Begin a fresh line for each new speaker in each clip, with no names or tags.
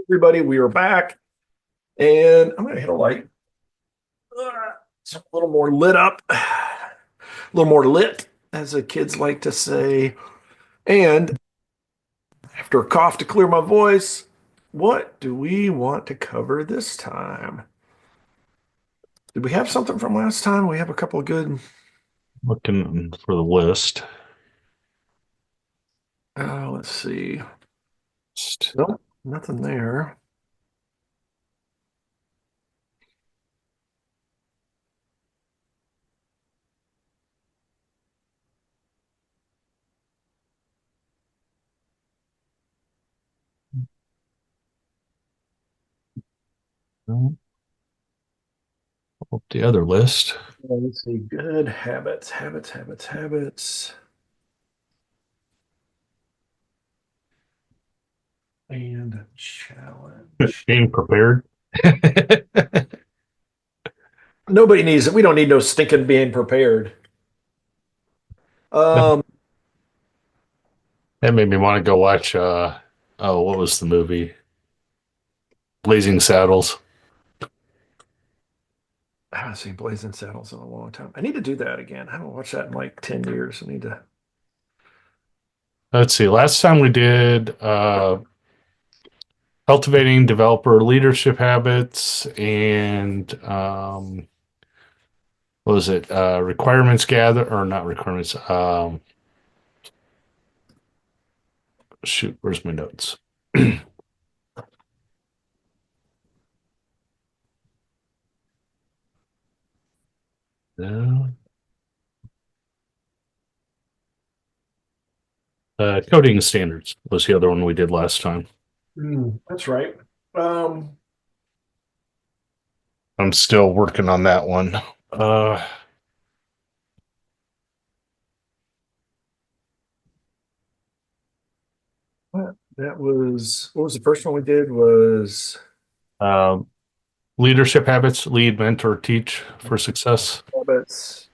Everybody, we are back, and I'm going to hit a light. It's a little more lit up, a little more lit, as the kids like to say. And after a cough to clear my voice, what do we want to cover this time? Did we have something from last time? We have a couple of good.
Looking for the list.
Let's see. Nope, nothing there.
The other list.
Let's see. Good habits, habits, habits, habits. And challenge.
Being prepared.
Nobody needs it. We don't need no stinking being prepared. Um,
That made me want to go watch what was the movie? Blazing Saddles.
I haven't seen Blazing Saddles in a long time. I need to do that again. I haven't watched that in like 10 years. I need to.
Let's see. Last time we did cultivating developer leadership habits and what was it? Requirements gather or not requirements. Shoot, where's my notes? No. Coding standards was the other one we did last time.
That's right. Um,
I'm still working on that one.
what was the first one we did was
Um, leadership habits, lead, mentor, teach for success.
habits.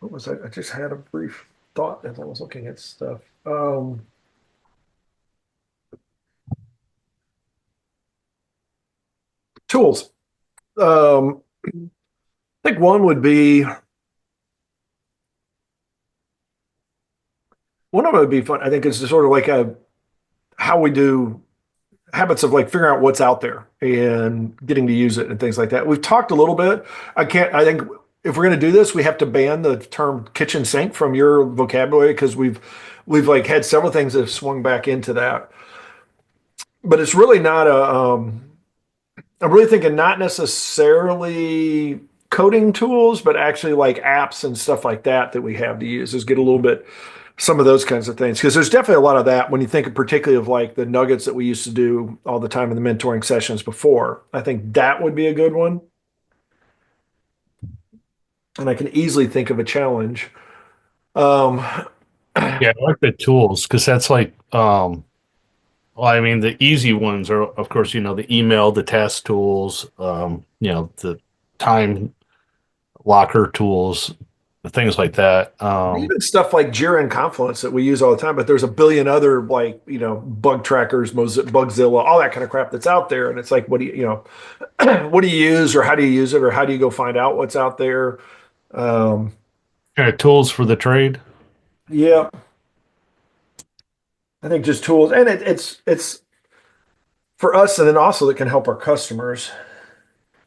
What was I just had a brief thought as I was looking at stuff. Tools. I think one of them would be fun. I think it's sort of like a how we do habits of like figuring out what's out there and getting to use it and things like that. We've talked a little bit. I think if we're going to do this, we have to ban the term kitchen sink from your vocabulary because we've like had several things that have swung back into that. But it's really not I'm really thinking not necessarily coding tools, but actually like apps and stuff like that that we have to use. Is get a little bit some of those kinds of things because there's definitely a lot of that when you think of particularly of like the nuggets that we used to do all the time in the mentoring sessions before. I think that would be a good one, and I can easily think of a challenge. Um,
Yeah, I like the tools because that's like, well, I mean, the easy ones are, of course, the email, the task tools, the time locker tools, things like that.
Even stuff like Jira and Confluence that we use all the time, but there's a billion other like bug trackers, Bugzilla, all that kind of crap that's out there, and it's like, what do what do you use, or how do you use it, or how do you go find out what's out there? Um,
Kind of tools for the trade.
yeah, I think just tools, and it's for us, and then also that can help our customers.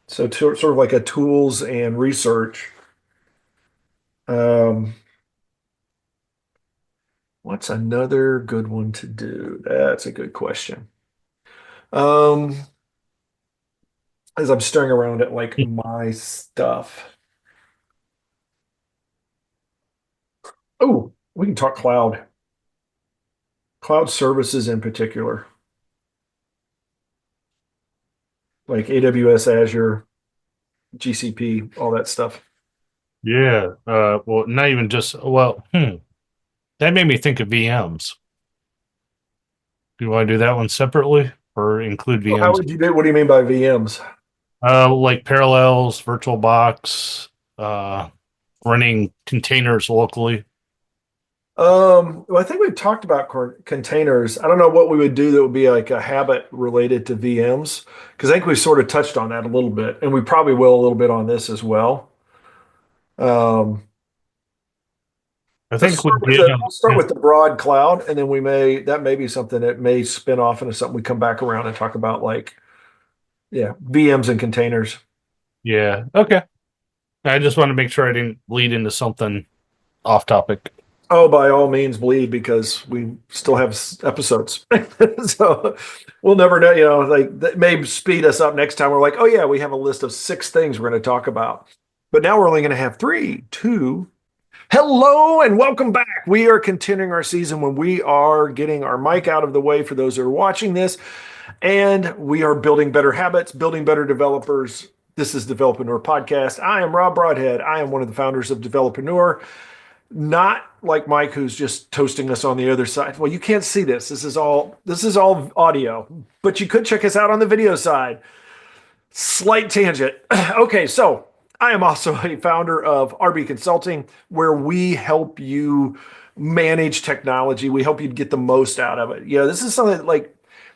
So sort of like a tools and research. Um, what's another good one to do? That's a good question. Um, as I'm staring around at like my stuff. Oh, we can talk cloud services in particular, like AWS, Azure, GCP, all that stuff.
Yeah. Well, not even just, that made me think of VMs. Do you want to do that one separately or include
So how
VMs?
would you do? What do you mean by VMs?
Like Parallels, VirtualBox, running containers locally.
Well, I think we've talked about containers. I don't know what we would do that would be like a habit related to VMs, because I think we sort of touched on that a little bit, and we probably will a little bit on this as well. Um,
I think we did.
we'll start with the broad cloud, and then that may be something that may spin off into something we come back around and talk about, like, yeah, VMs and containers.
Yeah. Okay. I just want to make sure I didn't lead into something off topic.
Oh, by all means, bleed, because we still have episodes. So we'll never know, like that may speed us up next time. We're like, oh, yeah, we have a list of 6 things we're going to talk about. But now we're only going to have three, two. Hello and welcome back. We are continuing our season when we are getting our mic out of the way for those who are watching this. And we are building better habits, building better developers. This is Developreneur Podcast. I am Rob Broadhead. I am one of the founders of Developreneur. Not like Mike, who's just toasting us on the other side. Well, you can't see this. This is all audio, but you could check us out on the video side. Slight tangent. Okay, so I am also a founder of RB Consulting, where we help you manage technology. We help you get the most out of it. This is something like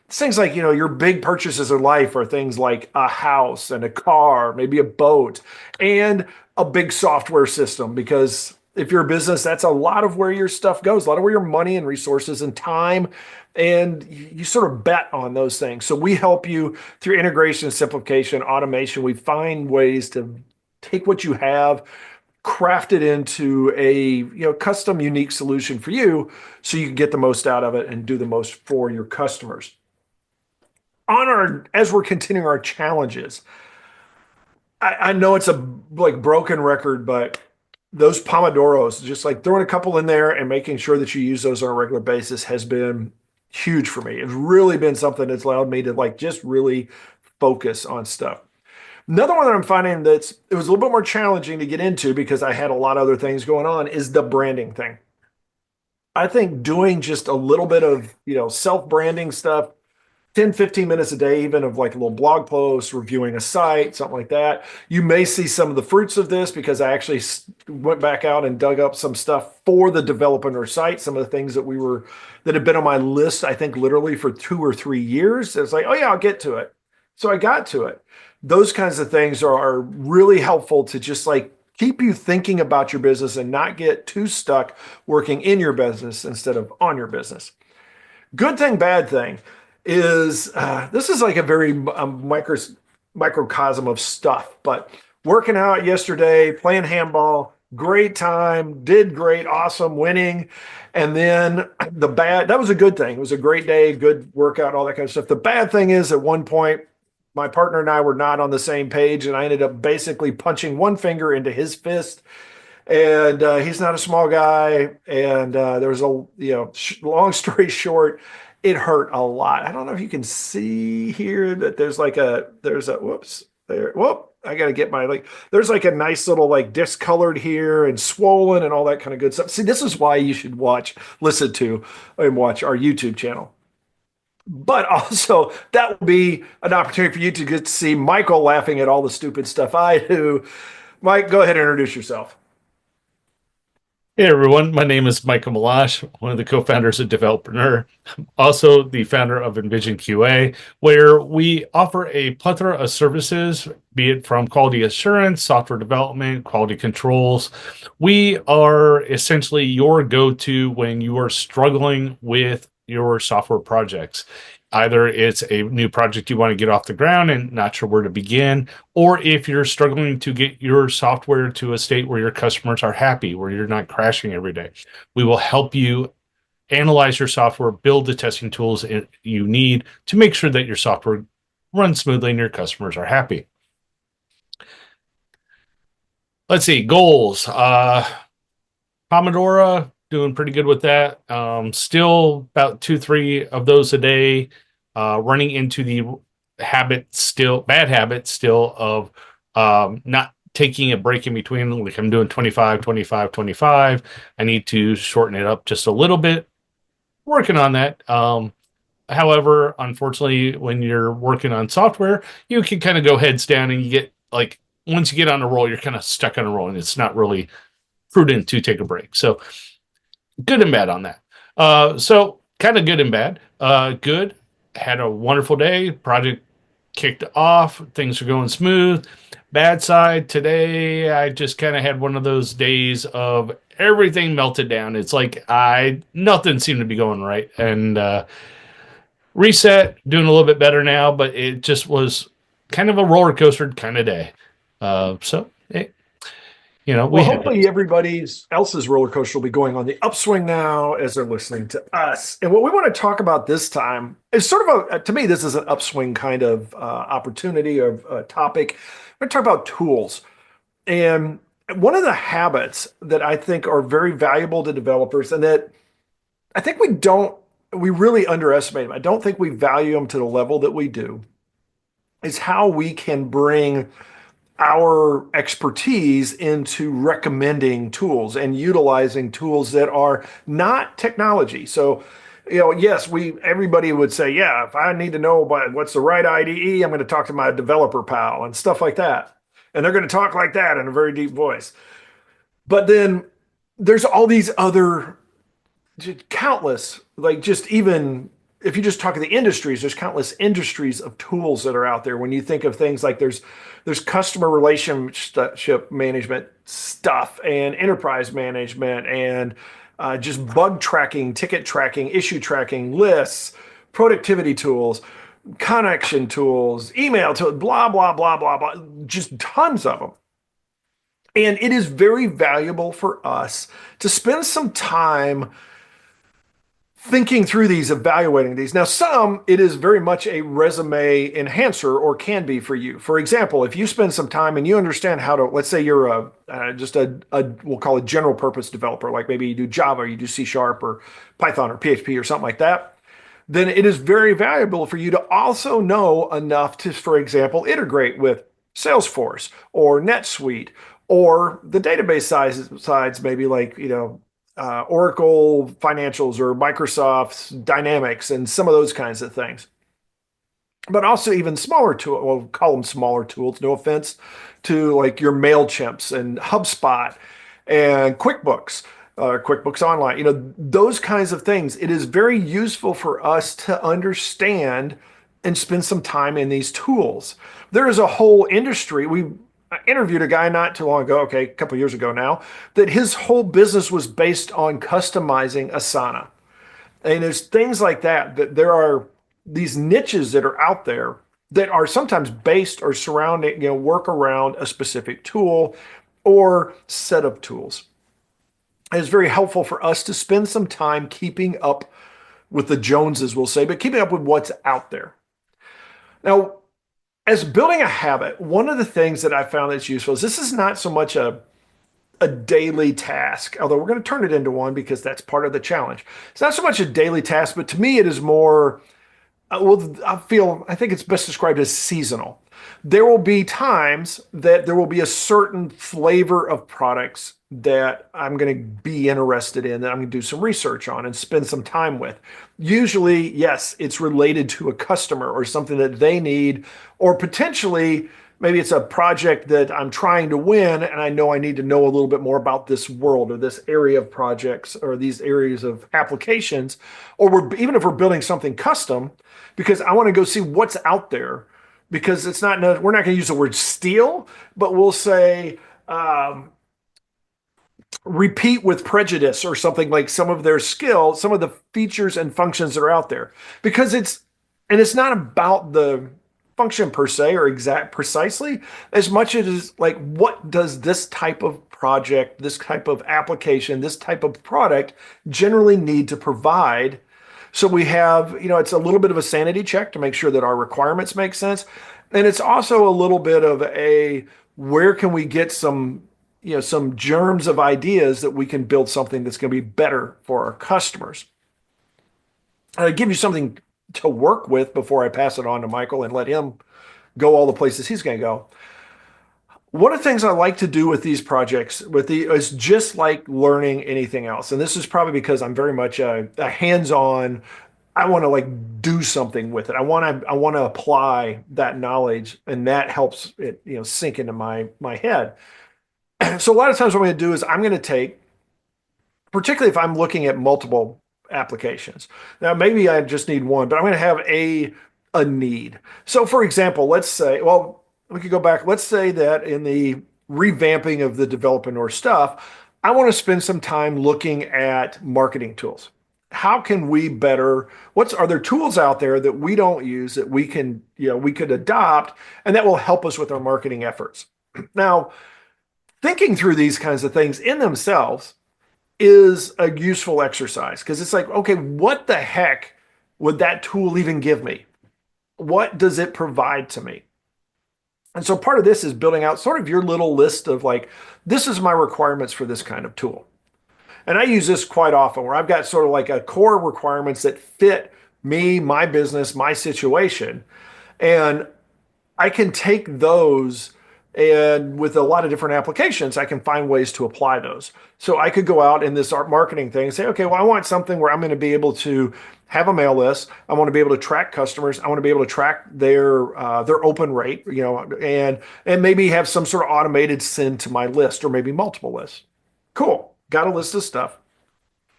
things like, your big purchases in life are things like a house and a car, maybe a boat, and a big software system, because if you're a business, that's a lot of where your stuff goes, a lot of where your money and resources and time, and you sort of bet on those things. So we help you through integration, simplification, automation. We find ways to take what you have, craft it into a custom, unique solution for you, so you can get the most out of it and do the most for your customers. As we're continuing our challenges, I know it's a like broken record, but those Pomodoros, just like throwing a couple in there and making sure that you use those on a regular basis, has been huge for me. It's really been something that's allowed me to like just really focus on stuff. Another one that I'm finding it was a little bit more challenging to get into because I had a lot of other things going on, is the branding thing. I think doing just a little bit of, self-branding stuff, 10, 15 minutes a day, even of like a little blog post, reviewing a site, something like that. You may see some of the fruits of this because I actually went back out and dug up some stuff for the Developreneur site, some of the things that had been on my list, I think literally for 2 or 3 years. It's like, oh yeah, I'll get to it. So I got to it. Those kinds of things are really helpful to just like keep you thinking about your business and not get too stuck working in your business instead of on your business. Good thing, bad thing is this is like a very microcosm of stuff, but working out yesterday, playing handball, great time, did great, awesome, winning. And then that was a good thing. It was a great day, good workout, all that kind of stuff. The bad thing is, at one point, my partner and I were not on the same page, and I ended up basically punching one finger into his fist. And he's not a small guy. And there was long story short, it hurt a lot. I don't know if you can see here that whoops, there. Whoop. I got to get there's like a nice little like discolored here and swollen and all that kind of good stuff. See, this is why you should listen to and watch our YouTube channel. But also, that will be an opportunity for you to get to see Michael laughing at all the stupid stuff I do. Mike, go ahead and introduce yourself.
Hey everyone, my name is Michael Malash, one of the co-founders of Developreneur. I'm also the founder of Envision QA, where we offer a plethora of services, be it from quality assurance, software development, quality controls. We are essentially your go-to when you are struggling with your software projects. Either it's a new project you want to get off the ground and not sure where to begin, or if you're struggling to get your software to a state where your customers are happy, where you're not crashing every day. We will help you analyze your software, build the testing tools you need to make sure that your software runs smoothly and your customers are happy. Let's see, goals. Pomodoro, doing pretty good with that. Still about 2-3 of those a day. Running into the bad habit still of not taking a break in between. Like I'm doing 25, 25, 25. I need to shorten it up just a little bit. Working on that. However, unfortunately, when you're working on software, you can kind of go heads down and you get like, once you get on a roll, you're kind of stuck on a roll and it's not really prudent to take a break. So good and bad on that. So kind of good and bad. Good, had a wonderful day. Project kicked off. Things are going smooth. Bad side, today I just kind of had one of those days of everything melted down. It's like I nothing seemed to be going right, and reset, doing a little bit better now, but it just was kind of a roller coaster kind of day. We
Well,
had
hopefully everybody's else's roller coaster will be going on the upswing now as they're listening to us. And what we want to talk about this time is sort of to me, this is an upswing kind of opportunity or topic. We're going to talk about tools. And one of the habits that I think are very valuable to developers and that I think we really underestimate them. I don't think we value them to the level that we do is how we can bring our expertise into recommending tools and utilizing tools that are not technology. So, yes, everybody would say, yeah, if I need to know about what's the right IDE, I'm going to talk to my developer pal and stuff like that. And they're going to talk like that in a very deep voice. But then there's all these other countless, like just even if you just talk of the industries, there's countless industries of tools that are out there. When you think of things like there's customer relationship management stuff and enterprise management and just bug tracking, ticket tracking, issue tracking, lists, productivity tools, connection tools, email tools, blah, blah, blah, blah, blah, just tons of them. And it is very valuable for us to spend some time thinking through these, evaluating these. Now, some, it is very much a resume enhancer or can be for you. For example, if you spend some time and you understand how to, let's say you're we'll call it general purpose developer, like maybe you do Java, or you do C# or Python or PHP or something like that, then it is very valuable for you to also know enough to, for example, integrate with Salesforce or NetSuite or the database sides, maybe like, Oracle financials or Microsoft's Dynamics and some of those kinds of things. But also even smaller tools, we'll call them smaller tools, no offense to like your MailChimps and HubSpot and QuickBooks Online, those kinds of things. It is very useful for us to understand and spend some time in these tools. There is a whole industry. I interviewed a guy not too long ago, okay, a couple of years ago now, that his whole business was based on customizing Asana. And there's things like that there are these niches that are out there that are sometimes based or surrounding, work around a specific tool or set of tools. It's very helpful for us to spend some time keeping up with the Joneses, we'll say, but keeping up with what's out there. Now, as building a habit, one of the things that I found that's useful is this is not so much a daily task, although we're going to turn it into one because that's part of the challenge. It's not so much a daily task, but to me, it is more, I think it's best described as seasonal. There will be times that there will be a certain flavor of products that I'm going to be interested in, that I'm going to do some research on and spend some time with. Usually, yes, it's related to a customer or something that they need, or potentially maybe it's a project that I'm trying to win and I know I need to know a little bit more about this world or this area of projects or these areas of applications, or even if we're building something custom, because I want to go see what's out there. Because we're not going to use the word steal, but we'll say repeat with prejudice or something, like some of their skill, some of the features and functions that are out there. Because it's not about the function per se or exact precisely as much as it is like, what does this type of project, this type of application, this type of product generally need to provide. So we have, it's a little bit of a sanity check to make sure that our requirements make sense. And it's also a little bit of where can we get some germs of ideas that we can build something that's going to be better for our customers. I'll give you something to work with before I pass it on to Michael and let him go all the places he's going to go. One of the things I like to do with these projects is just like learning anything else. And this is probably because I'm very much a hands-on. I want to like do something with it. I want to apply that knowledge, and that helps it, sink into my head. So a lot of times what I'm going to do is I'm going to take particularly if I'm looking at multiple applications. Now, maybe I just need one, but I'm going to have a need. So, for example, let's say, well, we could go back. Let's say that in the revamping of the developer stuff, I want to spend some time looking at marketing tools. How can we better? Are there tools out there that we don't use that we can, we could adopt and that will help us with our marketing efforts? Now, thinking through these kinds of things in themselves is a useful exercise because it's like, okay, what the heck would that tool even give me? What does it provide to me? And so part of this is building out sort of your little list of like, this is my requirements for this kind of tool. And I use this quite often where I've got sort of like a core requirements that fit me, my business, my situation. And I can take those and with a lot of different applications, I can find ways to apply those. So I could go out in this art marketing thing and say, okay, well, I want something where I'm going to be able to have a mail list. I want to be able to track customers. I want to be able to track their open rate, and maybe have some sort of automated send to my list or maybe multiple lists. Cool. Got a list of stuff.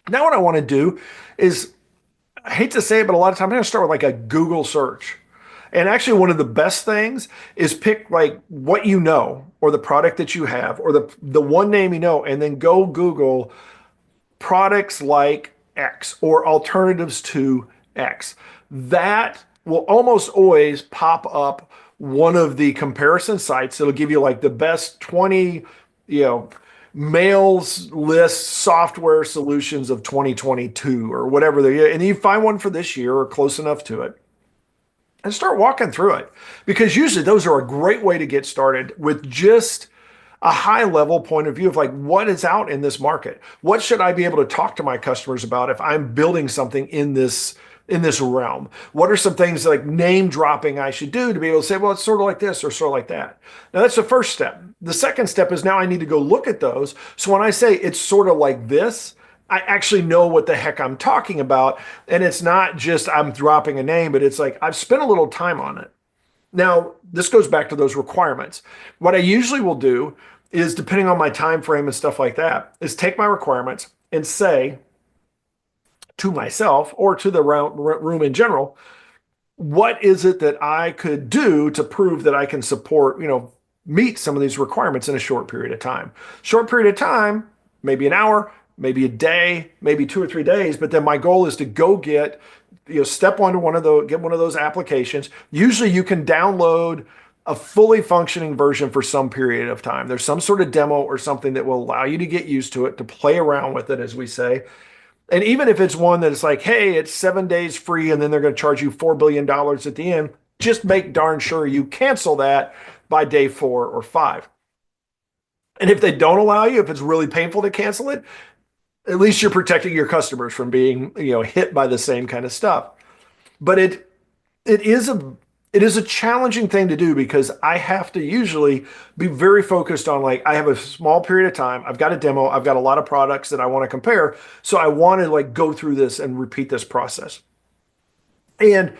Now what I want to do is, I hate to say it, but a lot of times I'm going to start with like a Google search. And actually, one of the best things is pick like what you know, or the product that you have, or the one name you know, and then go Google products like X or alternatives to X. That will almost always pop up one of the comparison sites. It'll give you like the best 20, mails list software solutions of 2022 or whatever they, and you find one for this year or close enough to it and start walking through it, because usually those are a great way to get started with just a high level point of view of like, what is out in this market? What should I be able to talk to my customers about if I'm building something in this realm? What are some things like name dropping I should do to be able to say, well, it's sort of like this or sort of like that? Now that's the first step. The second step is now I need to go look at those. So when I say it's sort of like this, I actually know what the heck I'm talking about. And it's not just I'm dropping a name, but it's like I've spent a little time on it. Now, this goes back to those requirements. What I usually will do is, depending on my time frame and stuff like that, is take my requirements and say to myself or to the room in general, what is it that I could do to prove that I can support, meet some of these requirements in a short period of time? Short period of time, maybe an hour, maybe a day, maybe 2 or 3 days. But then my goal is to go get, step onto get one of those applications. Usually you can download a fully functioning version for some period of time. There's some sort of demo or something that will allow you to get used to it, to play around with it, as we say. And even if it's one that is like, hey, it's 7 days free, and then they're going to charge you $4 billion at the end, just make darn sure you cancel that by day 4 or 5. And if they don't allow you, if it's really painful to cancel it, at least you're protecting your customers from being, hit by the same kind of stuff. But it is a challenging thing to do, because I have to usually be very focused on, like, I have a small period of time. I've got a demo. I've got a lot of products that I want to compare. So I want to like go through this and repeat this process. And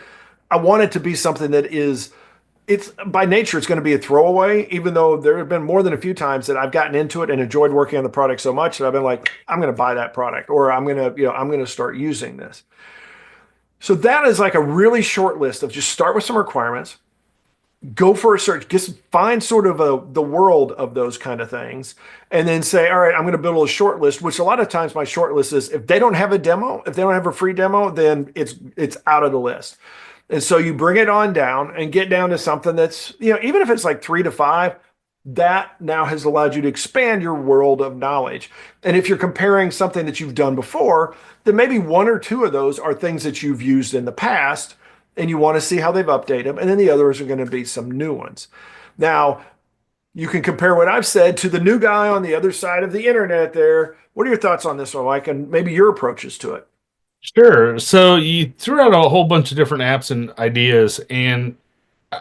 I want it to be something that is, it's by nature, it's going to be a throwaway, even though there have been more than a few times that I've gotten into it and enjoyed working on the product so much that I've been like, I'm going to buy that product, or I'm going to start using this. So that is like a really short list of just start with some requirements, go for a search, just find sort of the world of those kind of things, and then say, all right, I'm going to build a short list, which a lot of times my short list is, if they don't have a demo, if they don't have a free demo, then it's out of the list. And so you bring it on down and get down to something that's, even if it's like 3 to 5, that now has allowed you to expand your world of knowledge. And if you're comparing something that you've done before, then maybe 1 or 2 of those are things that you've used in the past and you want to see how they've updated them. And then the others are going to be some new ones. Now, you can compare what I've said to the new guy on the other side of the internet there. What are your thoughts on this one, Mike, and maybe your approaches to it?
Sure. So you threw out a whole bunch of different apps and ideas, and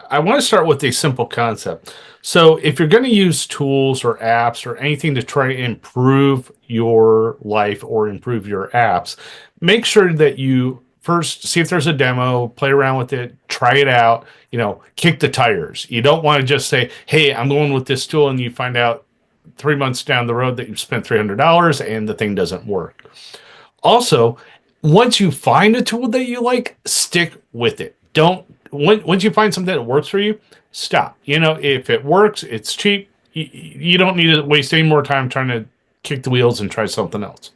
I want to start with a simple concept. So if you're going to use tools or apps or anything to try to improve your life or improve your apps, make sure that you first see if there's a demo, play around with it, try it out, kick the tires. You don't want to just say, hey, I'm going with this tool, and you find out 3 months down the road that you've spent $300 and the thing doesn't work. Also, once you find a tool that you like, stick with it. Don't once you find something that works for you, stop. If it works, it's cheap. You don't need to waste any more time trying to kick the wheels and try something else.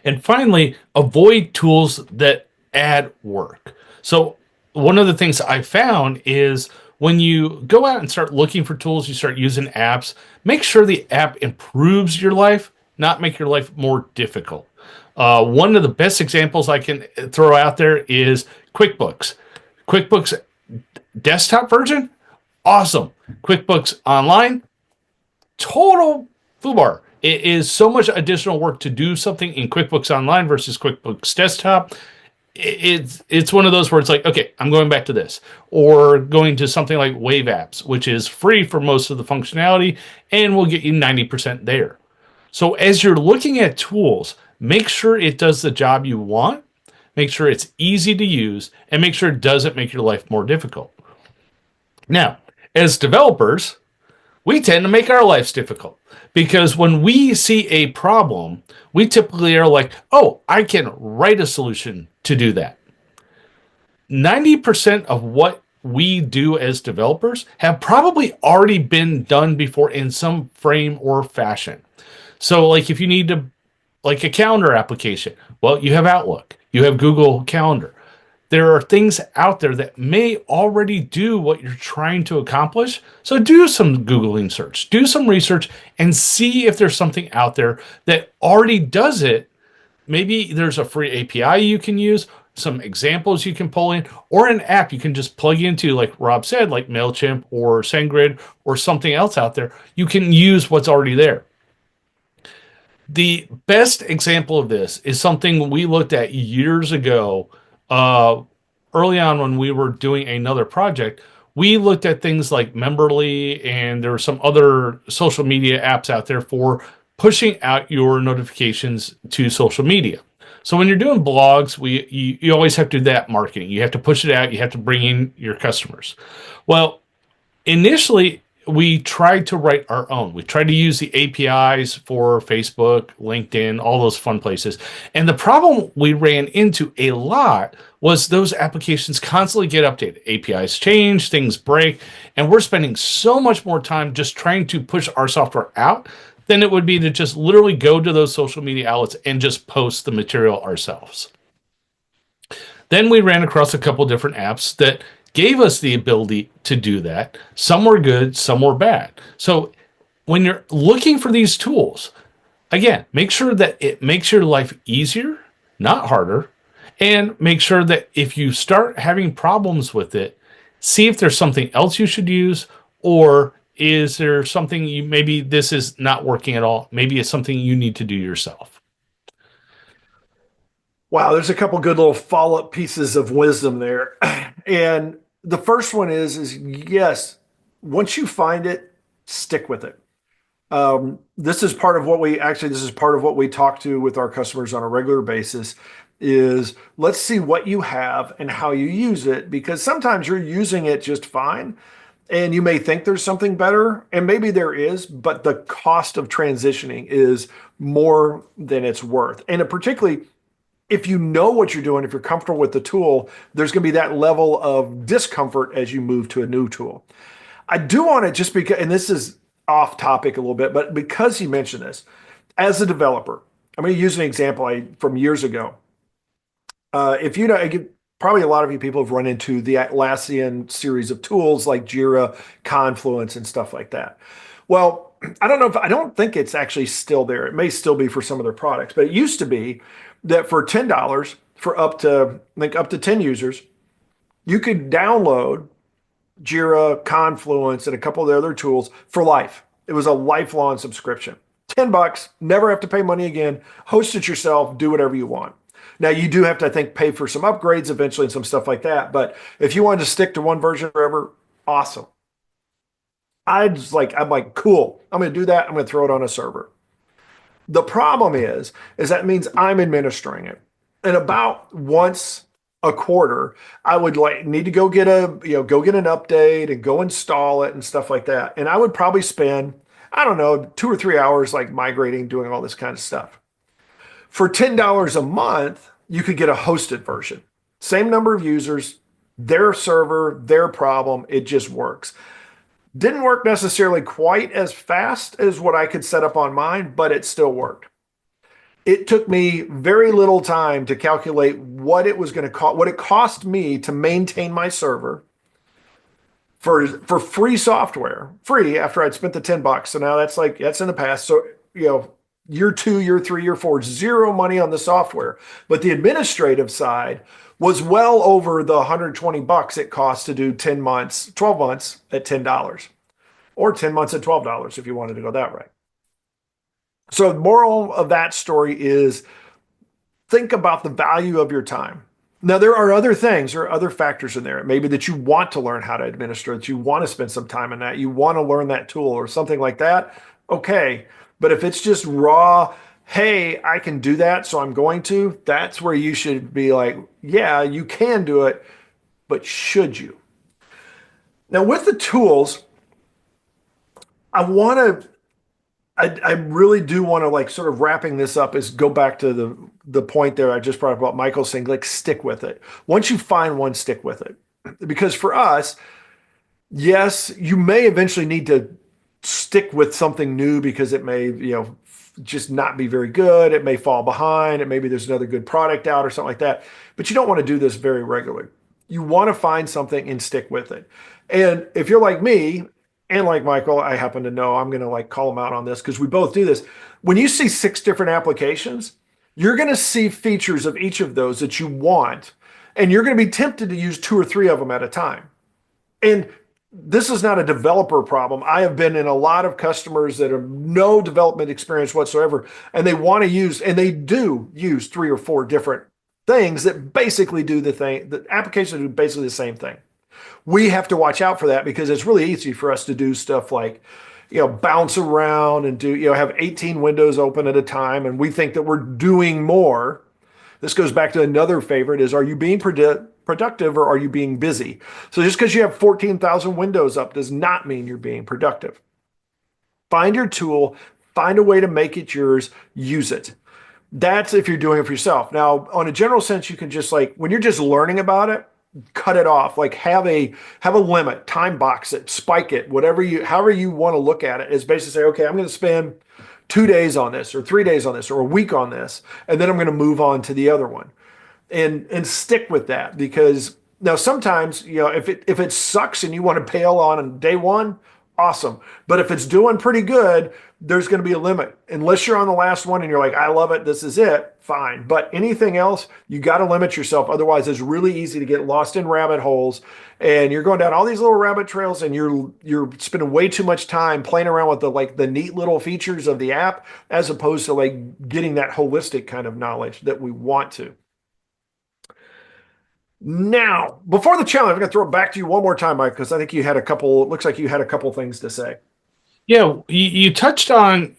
And finally, avoid tools that add work. So, one of the things I found is when you go out and start looking for tools, you start using apps, make sure the app improves your life, not make your life more difficult. One of the best examples I can throw out there is QuickBooks. QuickBooks desktop version, awesome. QuickBooks Online, total foobar. It is so much additional work to do something in QuickBooks Online versus QuickBooks Desktop. It's one of those where it's like, okay, I'm going back to this, or going to something like Wave Apps, which is free for most of the functionality and will get you 90% there. So as you're looking at tools, make sure it does the job you want, make sure it's easy to use, and make sure it doesn't make your life more difficult. Now, as developers, we tend to make our lives difficult because when we see a problem, we typically are like, oh, I can write a solution to do that. 90% of what we do as developers have probably already been done before in some frame or fashion. So, like, if you need to, like a calendar application, well, you have Outlook, you have Google Calendar. There are things out there that may already do what you're trying to accomplish. So do some Googling search, do some research, and see if there's something out there that already does it. Maybe there's a free API you can use, some examples you can pull in, or an app you can just plug into, like Rob said, like MailChimp or SendGrid or something else out there. You can use what's already there. The best example of this is something we looked at years ago, early on when we were doing another project. We looked at things like Memberly, and there were some other social media apps out there for pushing out your notifications to social media. So when you're doing blogs, you always have to do that marketing. You have to push it out. You have to bring in your customers. Well, initially, we tried to write our own. We tried to use the APIs for Facebook, LinkedIn, all those fun places. And the problem we ran into a lot was those applications constantly get updated. APIs change, things break, and we're spending so much more time just trying to push our software out than it would be to just literally go to those social media outlets and just post the material ourselves. Then we ran across a couple different apps that gave us the ability to do that. Some were good, some were bad. So when you're looking for these tools, again, make sure that it makes your life easier, not harder, and make sure that if you start having problems with it, see if there's something else you should use, or is there something maybe this is not working at all? Maybe it's something you need to do yourself.
Wow, there's a couple good little follow-up pieces of wisdom there. And the first one is yes, once you find it, stick with it. This is part of what we talk to with our customers on a regular basis is let's see what you have and how you use it, because sometimes you're using it just fine and you may think there's something better, and maybe there is, but the cost of transitioning is more than it's worth. And particularly if you know what you're doing, if you're comfortable with the tool, there's going to be that level of discomfort as you move to a new tool. I do want to just because, and this is off topic a little bit, but because you mentioned this, as a developer, I'm going to use an example from years ago. If you know, probably a lot of you people have run into the Atlassian series of tools like Jira, Confluence, and stuff like that. Well, I don't think it's actually still there. It may still be for some of their products, but it used to be that for $10 for up to 10 users, you could download Jira, Confluence, and a couple of the other tools for life. It was a lifelong subscription. $10, never have to pay money again. Host it yourself, do whatever you want. Now you do have to, I think, pay for some upgrades eventually and some stuff like that. But if you wanted to stick to one version forever, awesome. I'm like, cool. I'm going to do that. I'm going to throw it on a server. The problem is that means I'm administering it. And about once a quarter, I would need to go get an update and go install it and stuff like that. And I would probably spend, I don't know, 2 or 3 hours like migrating, doing all this kind of stuff. For $10 a month, you could get a hosted version. Same number of users, their server, their problem, it just works. Didn't work necessarily quite as fast as what I could set up on mine, but it still worked. It took me very little time to calculate what it was going to cost, what it cost me to maintain my server for free software, free after I'd spent the $10. So now that's in the past. So, year two, year three, year four, zero money on the software. But the administrative side was well over the $120 it costs to do 10 months, 12 months at $10, or 10 months at $12 if you wanted to go that way. So the moral of that story is think about the value of your time. Now, there are other things, there are other factors in there. Maybe that you want to learn how to administer, that you want to spend some time in that, you want to learn that tool or something like that. Okay. But if it's just raw, hey, I can do that, so I'm going to, that's where you should be like, yeah, you can do it, but should you? Now, with the tools, I want to I really do want to like sort of wrapping this up is go back to the point there I just brought up about Michael saying like stick with it. Once you find one, stick with it. Because for us, yes, you may eventually need to stick with something new because it may, just not be very good. It may fall behind. It maybe there's another good product out or something like that. But you don't want to do this very regularly. You want to find something and stick with it. And if you're like me, and like Michael, I happen to know I'm going to like call him out on this because we both do this. When you see 6 different applications, you're going to see features of each of those that you want, and you're going to be tempted to use 2 or 3 of them at a time. And this is not a developer problem. I have been in a lot of customers that have no development experience whatsoever, and they want to use, and they do use 3 or 4 different things that basically do the thing. The applications do basically the same thing. We have to watch out for that because it's really easy for us to do stuff like, bounce around and do, have 18 windows open at a time. And we think that we're doing more. This goes back to another favorite is, are you being productive or are you being busy? So just because you have 14,000 windows up does not mean you're being productive. Find your tool, find a way to make it yours, use it. That's if you're doing it for yourself. Now, on a general sense, you can just like, when you're just learning about it, cut it off, like have a limit, time box it, spike it, however you want to look at it is basically say, okay, I'm going to spend 2 days on this or 3 days on this or a week on this, and then I'm going to move on to the other one and stick with that. Because now sometimes, if it sucks and you want to bail on day one, awesome. But if it's doing pretty good, there's going to be a limit. Unless you're on the last one and you're like, I love it, this is it, fine. But anything else, you got to limit yourself. Otherwise, it's really easy to get lost in rabbit holes, and you're going down all these little rabbit trails, and you're spending way too much time playing around with the neat little features of the app, as opposed to like getting that holistic kind of knowledge that we want to. Now, before the challenge, I'm going to throw it back to you one more time, Mike, because I think it looks like you had a couple things to say.
Yeah, you touched on,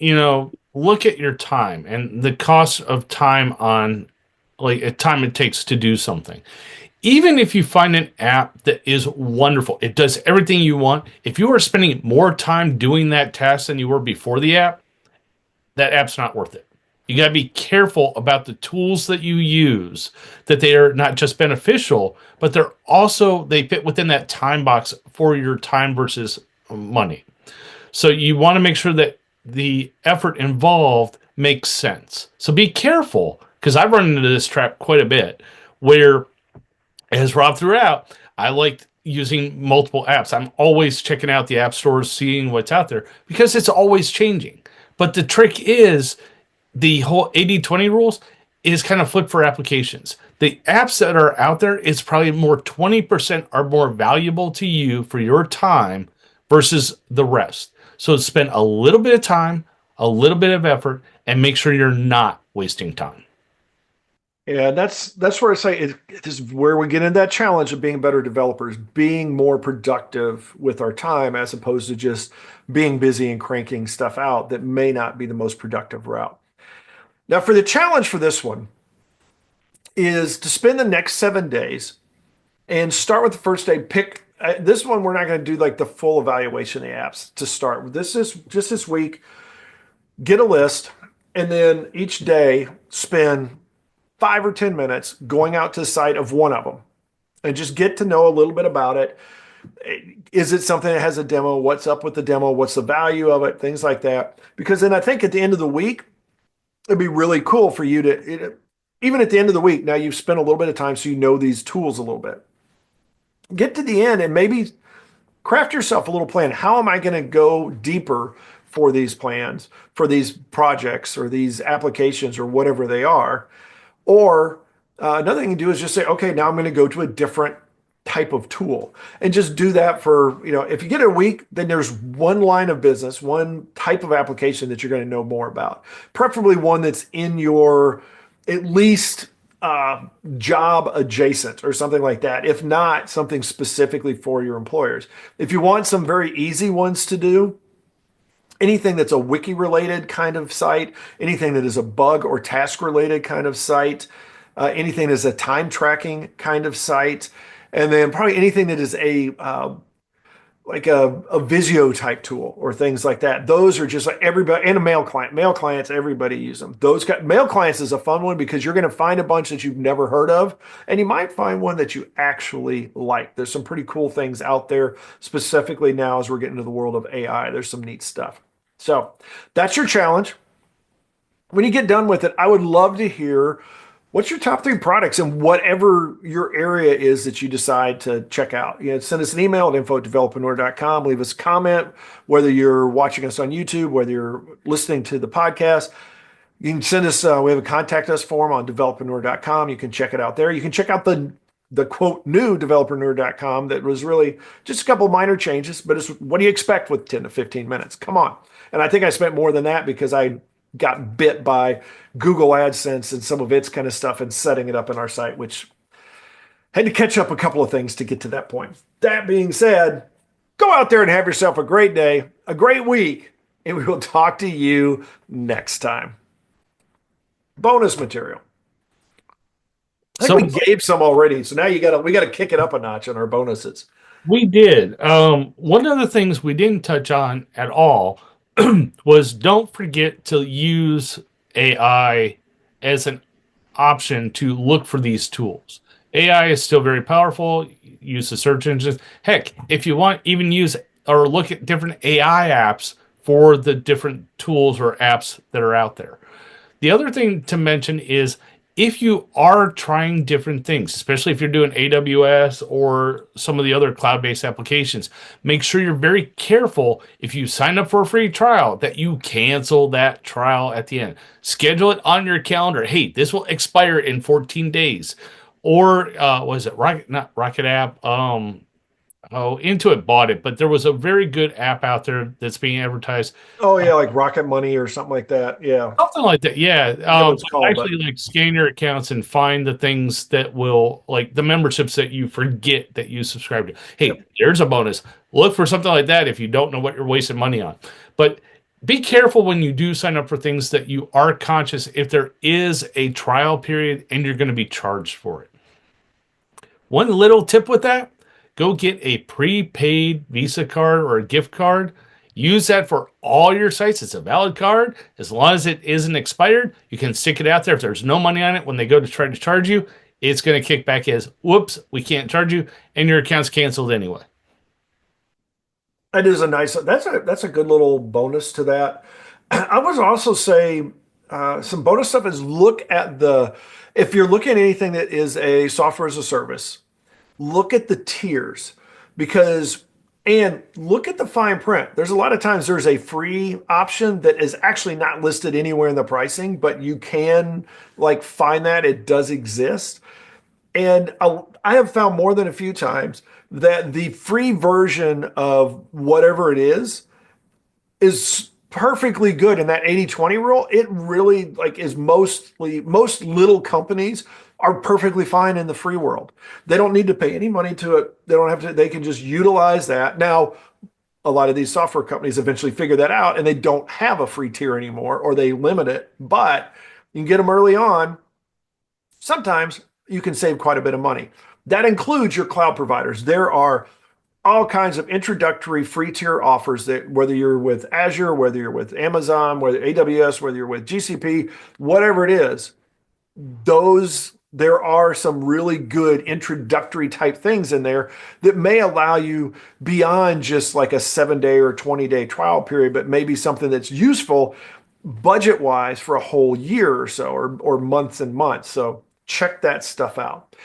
look at your time and the cost of time on like a time it takes to do something. Even if you find an app that is wonderful, it does everything you want. If you are spending more time doing that task than you were before the app, that app's not worth it. You got to be careful about the tools that you use, that they are not just beneficial, but they fit within that time box for your time versus money. So you want to make sure that the effort involved makes sense. So be careful, because I've run into this trap quite a bit, where, as Rob threw out, I like using multiple apps. I'm always checking out the app stores, seeing what's out there, because it's always changing. But the trick is, the whole 80-20 rules is kind of flipped for applications. The apps that are out there is probably more 20% are more valuable to you for your time versus the rest. So spend a little bit of time, a little bit of effort, and make sure you're not wasting time.
Yeah, that's where I say it is where we get into that challenge of being better developers, being more productive with our time as opposed to just being busy and cranking stuff out that may not be the most productive route. Now, for the challenge for this one is to spend the next 7 days and start with the first day, pick this one we're not going to do like the full evaluation of the apps to start. This is just this week. Get a list, and then each day spend 5 or 10 minutes going out to the site of one of them and just get to know a little bit about it. Is it something that has a demo? What's up with the demo? What's the value of it? Things like that. Because then I think at the end of the week, it'd be really cool for you even at the end of the week, now you've spent a little bit of time so you know these tools a little bit. Get to the end and maybe craft yourself a little plan. How am I going to go deeper for these plans, for these projects or these applications or whatever they are? Or another thing you can do is just say, okay, now I'm going to go to a different type of tool and just do that for, if you get it a week, then there's one line of business, one type of application that you're going to know more about, preferably one that's in your at least job adjacent or something like that. If not, something specifically for your employers. If you want some very easy ones to do, anything that's a wiki related kind of site, anything that is a bug or task related kind of site, anything that's a time tracking kind of site, and then probably anything that is like a Visio type tool or things like that. Those are just like everybody, and a mail client. Mail clients, everybody use them. Mail clients is a fun one because you're going to find a bunch that you've never heard of, and you might find one that you actually like. There's some pretty cool things out there, specifically now as we're getting into the world of AI. There's some neat stuff. So that's your challenge. When you get done with it, I would love to hear what's your top 3 products in whatever your area is that you decide to check out. Send us an email at info@developaneur.com. Leave us a comment, whether you're watching us on YouTube, whether you're listening to the podcast. You can send us, we have a contact us form on developaneur.com. You can check it out there. You can check out the quote new developaneur.com that was really just a couple minor changes, but it's what do you expect with 10 to 15 minutes? Come on. And I think I spent more than that because I got bit by Google AdSense and some of its kind of stuff and setting it up in our site, which had to catch up a couple of things to get to that point. That being said, go out there and have yourself a great day, a great week, and we will talk to you next time. Bonus material. I think we gave some already, so now we gotta kick it up a notch on our bonuses.
We did. One of the things we didn't touch on at all was don't forget to use AI as an option to look for these tools. AI is still very powerful. Use the search engines. Heck, if you want, even use or look at different AI apps for the different tools or apps that are out there. The other thing to mention is if you are trying different things, especially if you're doing AWS or some of the other cloud-based applications, make sure you're very careful if you sign up for a free trial that you cancel that trial at the end. Schedule it on your calendar. Hey, this will expire in 14 days. Or was it Rocket App? Intuit bought it, but there was a very good app out there that's being advertised.
Oh yeah, like Rocket Money or something like that. Yeah,
something like that. Yeah,
called,
like scan your accounts and find the things that will, like the memberships that you forget that you subscribe to. Hey, There's a bonus. Look for something like that if you don't know what you're wasting money on. But be careful when you do sign up for things that you are conscious if there is a trial period and you're going to be charged for it. One little tip with that: go get a prepaid Visa card or a gift card. Use that for all your sites. It's a valid card. As long as it isn't expired, you can stick it out there. If there's no money on it, when they go to try to charge you, it's going to kick back as, whoops, we can't charge you, and your account's canceled anyway.
That is that's a good little bonus to that. I would also say some bonus stuff is look at if you're looking at anything that is a software as a service, look at the tiers and look at the fine print. There's a lot of times there's a free option that is actually not listed anywhere in the pricing, but you can find that it does exist. And I have found more than a few times that the free version of whatever it is perfectly good in that 80-20 rule. It really is most little companies are perfectly fine in the free world. They don't need to pay any money to it. They can just utilize that. Now, a lot of these software companies eventually figure that out and they don't have a free tier anymore, or they limit it, but you can get them early on. Sometimes you can save quite a bit of money. That includes your cloud providers. There are all kinds of introductory free tier offers that whether you're with Azure, whether you're with Amazon, whether AWS, whether you're with GCP, whatever it is, those there are some really good introductory type things in there that may allow you beyond just like a 7 day or 20-day trial period, but maybe something that's useful budget wise for a whole year or so, or months and months. So check that stuff out.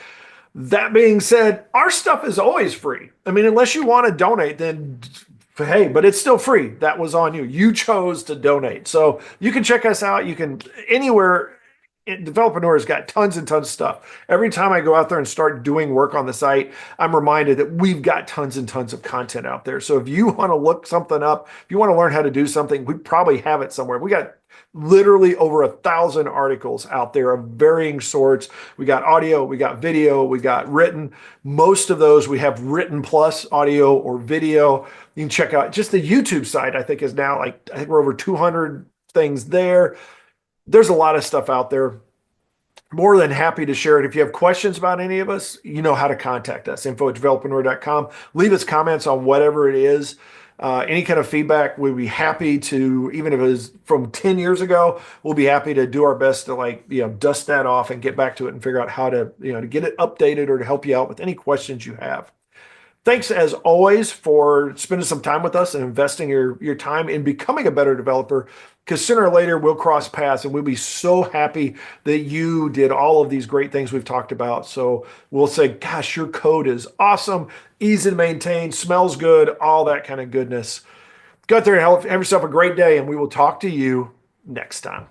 That being said, our stuff is always free. I mean, unless you want to donate, then hey, but it's still free. That was on you. You chose to donate. So you can check us out. You can anywhere. Developer has got tons and tons of stuff. Every time I go out there and start doing work on the site, I'm reminded that we've got tons and tons of content out there. So if you want to look something up, if you want to learn how to do something, we probably have it somewhere. We got literally over 1,000 articles out there of varying sorts. We got audio, we got video, we got written. Most of those we have written plus audio or video. You can check out just the YouTube site. I think is now I think we're over 200 things there. There's a lot of stuff out there. More than happy to share it. If you have questions about any of us, you know how to contact us, info@developernoir.com. Leave us comments on whatever it is. Any kind of feedback, we'd be happy to, even if it was from 10 years ago, we'll be happy to do our best to dust that off and get back to it and figure out how to, to get it updated or to help you out with any questions you have. Thanks as always for spending some time with us and investing your time in becoming a better developer, because sooner or later we'll cross paths and we'll be so happy that you did all of these great things we've talked about. So we'll say, gosh, your code is awesome, easy to maintain, smells good, all that kind of goodness. Go out there and have yourself a great day, and we will talk to you next time.